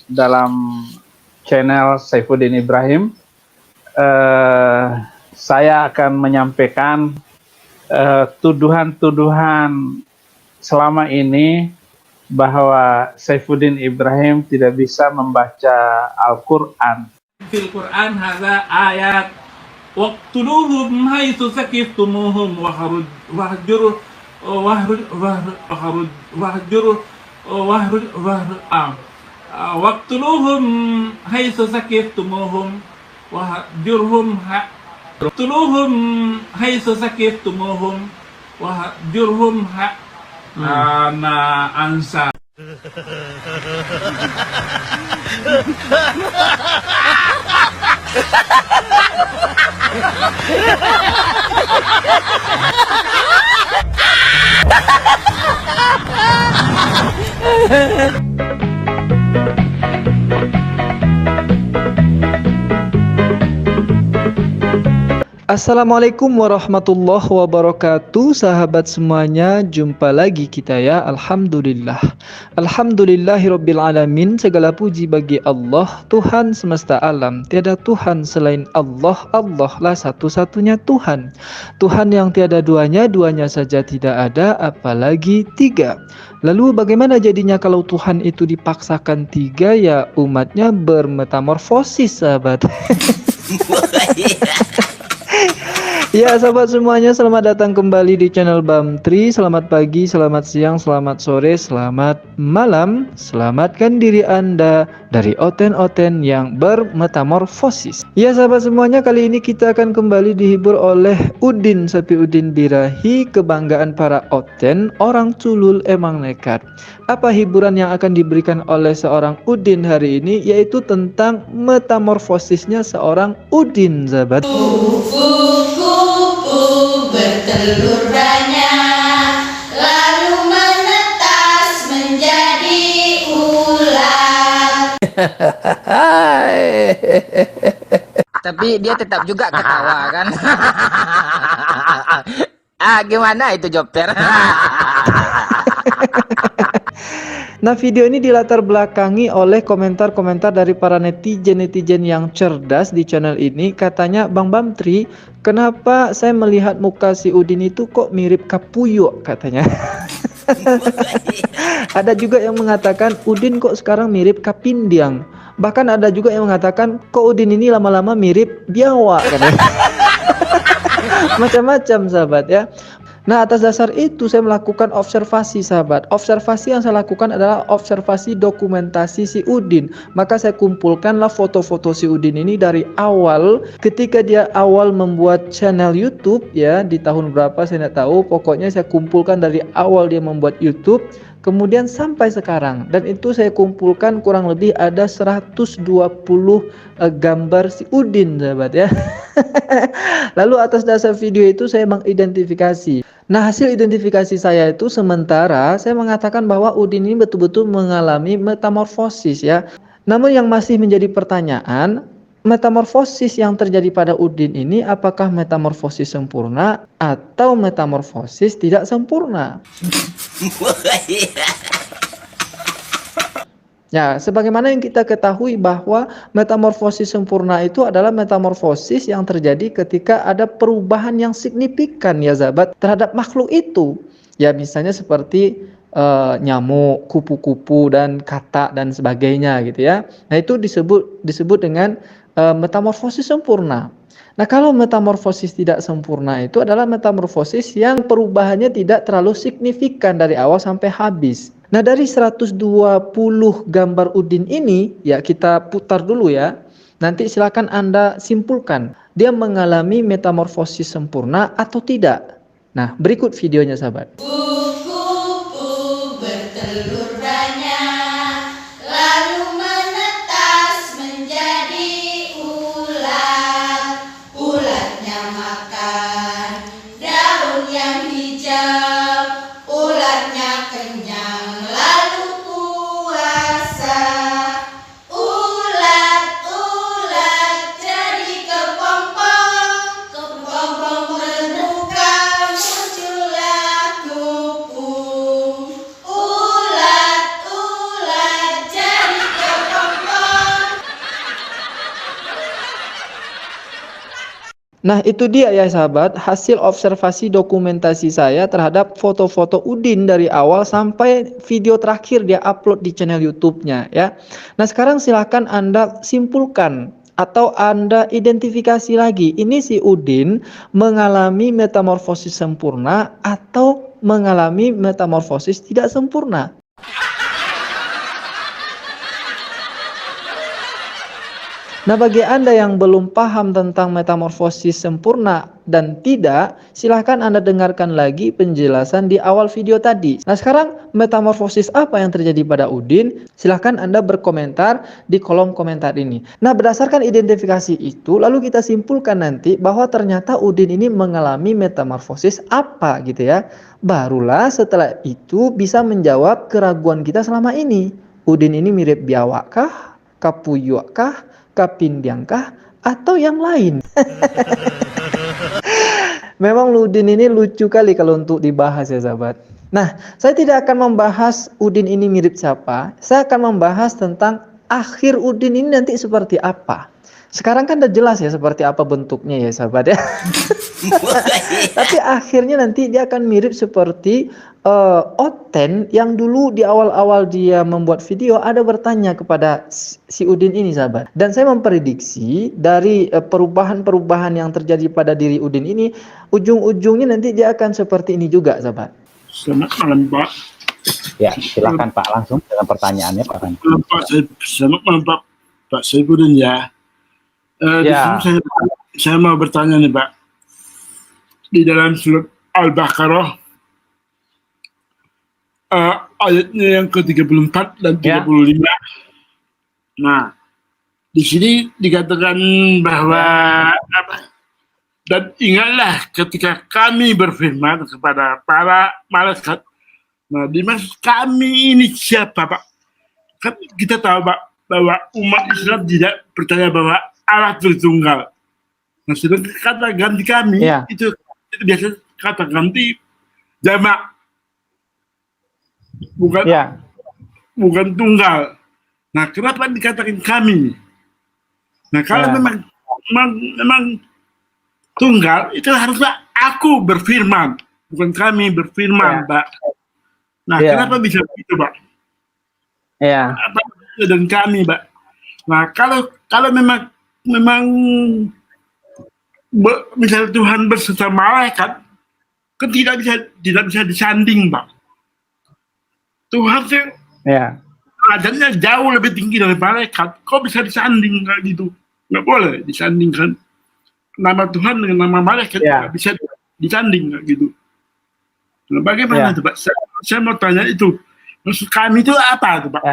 Dalam channel Saifuddin Ibrahim, saya akan menyampaikan tuduhan-tuduhan selama ini bahwa Saifuddin Ibrahim tidak bisa membaca Al-Quran. Fil Quran hadza ayat waqtuluhum haitsu saqiftumuhum waqtuluhum haitsu saqiftumuhum wahjurhum haitsu saqiftumuhum wahjurhum ana ansa. Assalamualaikum warahmatullahi wabarakatuh. Sahabat semuanya, jumpa lagi kita ya. Alhamdulillah, alhamdulillahirabbil alamin. Segala puji bagi Allah, Tuhan semesta alam. Tiada Tuhan selain Allah. Allah lah satu-satunya Tuhan, Tuhan yang tiada duanya, duanya saja tidak ada, apalagi tiga. Lalu bagaimana jadinya kalau Tuhan itu dipaksakan tiga? Ya umatnya bermetamorfosis, sahabat. Ya sahabat semuanya, selamat datang kembali di channel Bamtri. Selamat pagi, selamat siang, selamat sore, selamat malam. Selamatkan diri Anda dari oten-oten yang bermetamorfosis. Ya sahabat semuanya, kali ini kita akan kembali dihibur oleh Udin Sapiuddin Birahi. Kebanggaan para oten, orang culul emang nekat. Apa hiburan yang akan diberikan oleh seorang Udin hari ini? Yaitu tentang metamorfosisnya seorang Udin, sahabat. Bertelur banyak, lalu menetas menjadi ular. Tapi dia tetap juga ketawa kan. Gimana itu Joper? Nah, video ini dilatar belakangi oleh komentar-komentar dari para netizen-netizen yang cerdas di channel ini. Katanya, Bang Bamtri, kenapa saya melihat muka si Udin itu kok mirip Kapuyuk, katanya. Ada juga yang mengatakan Udin kok sekarang mirip Kapindiang. Bahkan ada juga yang mengatakan kok Udin ini lama-lama mirip Biawak, katanya. Macam-macam, sahabat ya. Nah, atas dasar itu saya melakukan observasi, sahabat. Observasi yang saya lakukan adalah observasi dokumentasi si Udin. Maka saya kumpulkanlah foto-foto si Udin ini dari awal, ketika dia awal membuat channel YouTube ya, di tahun berapa saya tidak tahu. Pokoknya saya kumpulkan dari awal dia membuat YouTube, kemudian sampai sekarang. Dan itu saya kumpulkan kurang lebih ada 120 gambar si Udin, sahabat ya. Lalu atas dasar video itu saya mengidentifikasi. Nah, hasil identifikasi saya itu sementara saya mengatakan bahwa Udin ini betul-betul mengalami metamorfosis ya. Namun yang masih menjadi pertanyaan, metamorfosis yang terjadi pada Udin ini apakah metamorfosis sempurna atau metamorfosis tidak sempurna? Ya, sebagaimana yang kita ketahui bahwa metamorfosis sempurna itu adalah metamorfosis yang terjadi ketika ada perubahan yang signifikan ya sahabat terhadap makhluk itu. Ya, misalnya seperti nyamuk, kupu-kupu dan katak dan sebagainya gitu ya. Nah, itu disebut dengan metamorfosis sempurna. Nah, kalau metamorfosis tidak sempurna itu adalah metamorfosis yang perubahannya tidak terlalu signifikan dari awal sampai habis. Nah, dari 120 gambar Udin ini, ya kita putar dulu ya. Nanti silakan Anda simpulkan, dia mengalami metamorfosis sempurna atau tidak. Nah, berikut videonya sahabat. Kupu-kupu bertelur banyak, lalu menetas menjadi ular. Ularnya makan daun yang hijau, ularnya kenyang. Nah, itu dia ya sahabat, hasil observasi dokumentasi saya terhadap foto-foto Udin dari awal sampai video terakhir dia upload di channel YouTube-nya ya. Nah, sekarang silahkan Anda simpulkan atau Anda identifikasi lagi, ini si Udin mengalami metamorfosis sempurna atau mengalami metamorfosis tidak sempurna. Nah, bagi Anda yang belum paham tentang metamorfosis sempurna dan tidak, silahkan Anda dengarkan lagi penjelasan di awal video tadi. Nah, sekarang metamorfosis apa yang terjadi pada Udin? Silahkan Anda berkomentar di kolom komentar ini. Nah, berdasarkan identifikasi itu, lalu kita simpulkan nanti bahwa ternyata Udin ini mengalami metamorfosis apa gitu ya. Barulah setelah itu bisa menjawab keraguan kita selama ini. Udin ini mirip biawak kah? Kapuyuk kah? Kapindiangkah atau yang lain? Memang Udin ini lucu kali kalau untuk dibahas ya sahabat. Nah, saya tidak akan membahas Udin ini mirip siapa. Saya akan membahas tentang akhir Udin ini nanti seperti apa. Sekarang kan udah jelas ya seperti apa bentuknya ya sahabat ya. Tapi akhirnya nanti dia akan mirip seperti Oten yang dulu di awal-awal dia membuat video ada bertanya kepada si Udin ini sahabat. Dan saya memprediksi dari perubahan-perubahan yang terjadi pada diri Udin ini, ujung-ujungnya nanti dia akan seperti ini juga sahabat. Selamat malam Pak. Ya, silakan Pak, langsung dengan pertanyaannya Pak. Selamat malam Pak Saifuddin ya. Di sini saya mau bertanya nih Pak. Di dalam surat Al-Baqarah ayatnya yang ke-34 dan 35. Nah, di sini dikatakan bahwa dan ingatlah ketika kami berfirman kepada para malaikat. Nah, dimaksud kami ini siapa Pak? Kan kita tahu Pak bahwa umat Islam tidak percaya bahwa Allah Tritunggal. Nah, sedangkan kata ganti kami itu biasa kata ganti jamak. Bukan tunggal. Nah, kenapa dikatakan kami? Nah, kalau memang tunggal itu harusnya aku berfirman, bukan kami berfirman, Pak. Nah, kenapa bisa begitu, Pak? Apa dan kami, Pak? Nah, kalau memang misalnya Tuhan berserta malaikat, kan tidak bisa disanding, Pak. Tuhan sih derajatnya jauh lebih tinggi dari malaikat. Kok bisa disanding kayak gitu? Nggak boleh disandingkan. Nama Tuhan dengan nama malaikat nggak bisa disanding kayak gitu. Nah, bagaimana itu Pak? Saya mau tanya itu. Maksud kami itu apa itu Pak?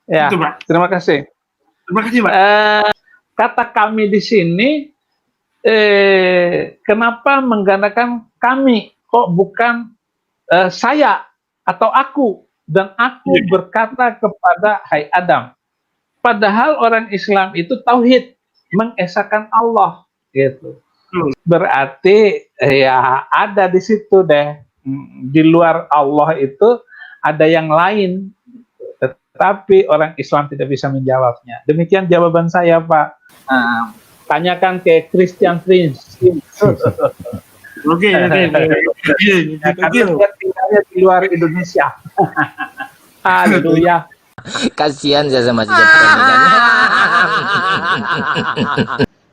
Itu, Pak. Terima kasih. Terima kasih Pak. Kata kami di sini, kenapa menggunakan kami? Kok bukan saya? Atau aku, dan aku berkata kepada hai Adam. Padahal orang Islam itu tauhid, mengesahkan Allah gitu. Berarti ya ada di situ deh, di luar Allah itu ada yang lain, tetapi orang Islam tidak bisa menjawabnya. Demikian jawaban saya Pak. Tanyakan ke Christian Prince. Oke. Tinggalnya di luar Indonesia. Haleluya. Kasihan saya sama si Jepang.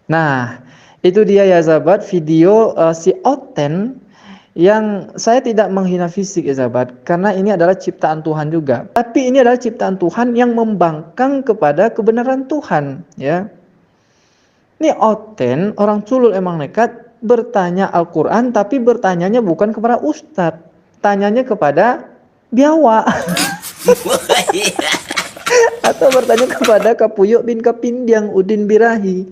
Nah, itu dia ya sahabat video si Oten yang saya tidak menghina fisik ya sahabat, karena ini adalah ciptaan Tuhan juga. Tapi ini adalah ciptaan Tuhan yang membangkang kepada kebenaran Tuhan ya. Ini Oten, orang culul emang nekat bertanya Al-Quran, tapi bertanyanya bukan kepada ustadz, tanyanya kepada biawak. Atau bertanya kepada Kapuyuk bin Kapindiang Udin Birahi.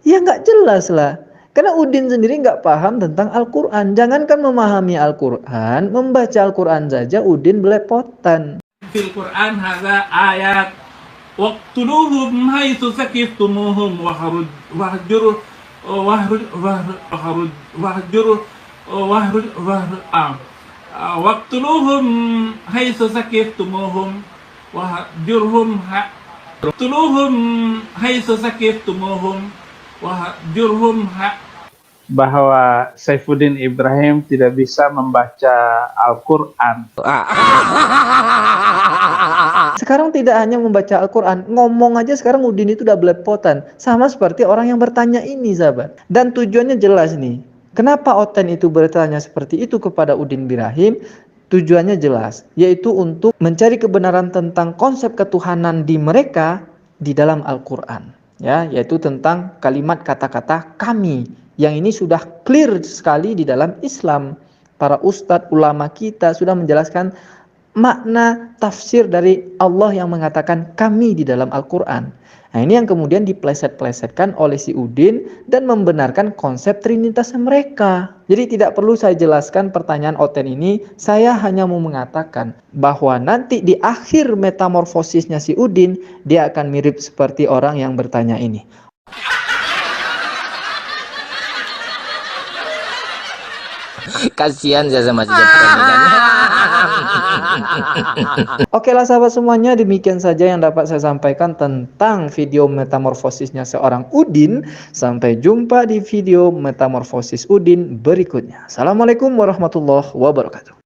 Ya nggak jelas lah. Karena Udin sendiri nggak paham tentang Al-Quran. Jangankan memahami Al-Quran, membaca Al-Quran saja Udin belepotan. Fil Quran hadza ayat waqtuluhum haitsu saqiftumuhum wahjur waqtuluhum haitsu saqiftumuhum wahjurhum Wah, jurhum bahwa Saifuddin Ibrahim tidak bisa membaca Al-Quran. Sekarang tidak hanya membaca Al-Quran, ngomong aja sekarang Udin itu udah belepotan. Sama seperti orang yang bertanya ini, sahabat. Dan tujuannya jelas nih. Kenapa Oten itu bertanya seperti itu kepada Udin Ibrahim? Tujuannya jelas, yaitu untuk mencari kebenaran tentang konsep ketuhanan di mereka di dalam Al-Quran. Ya, yaitu tentang kalimat kata-kata kami. Yang ini sudah clear sekali di dalam Islam. Para ustadz ulama kita sudah menjelaskan makna tafsir dari Allah yang mengatakan kami di dalam Al-Quran. Nah, ini yang kemudian dipleset-plesetkan oleh si Udin dan membenarkan konsep trinitas mereka. Jadi tidak perlu saya jelaskan pertanyaan Oten ini, saya hanya mau mengatakan bahwa nanti di akhir metamorfosisnya si Udin, dia akan mirip seperti orang yang bertanya ini. Kasihan saya sama si Jepang ini kan. Oke lah sahabat semuanya, demikian saja yang dapat saya sampaikan tentang video metamorfosisnya seorang Udin. Sampai jumpa di video metamorfosis Udin berikutnya. Assalamualaikum warahmatullahi wabarakatuh.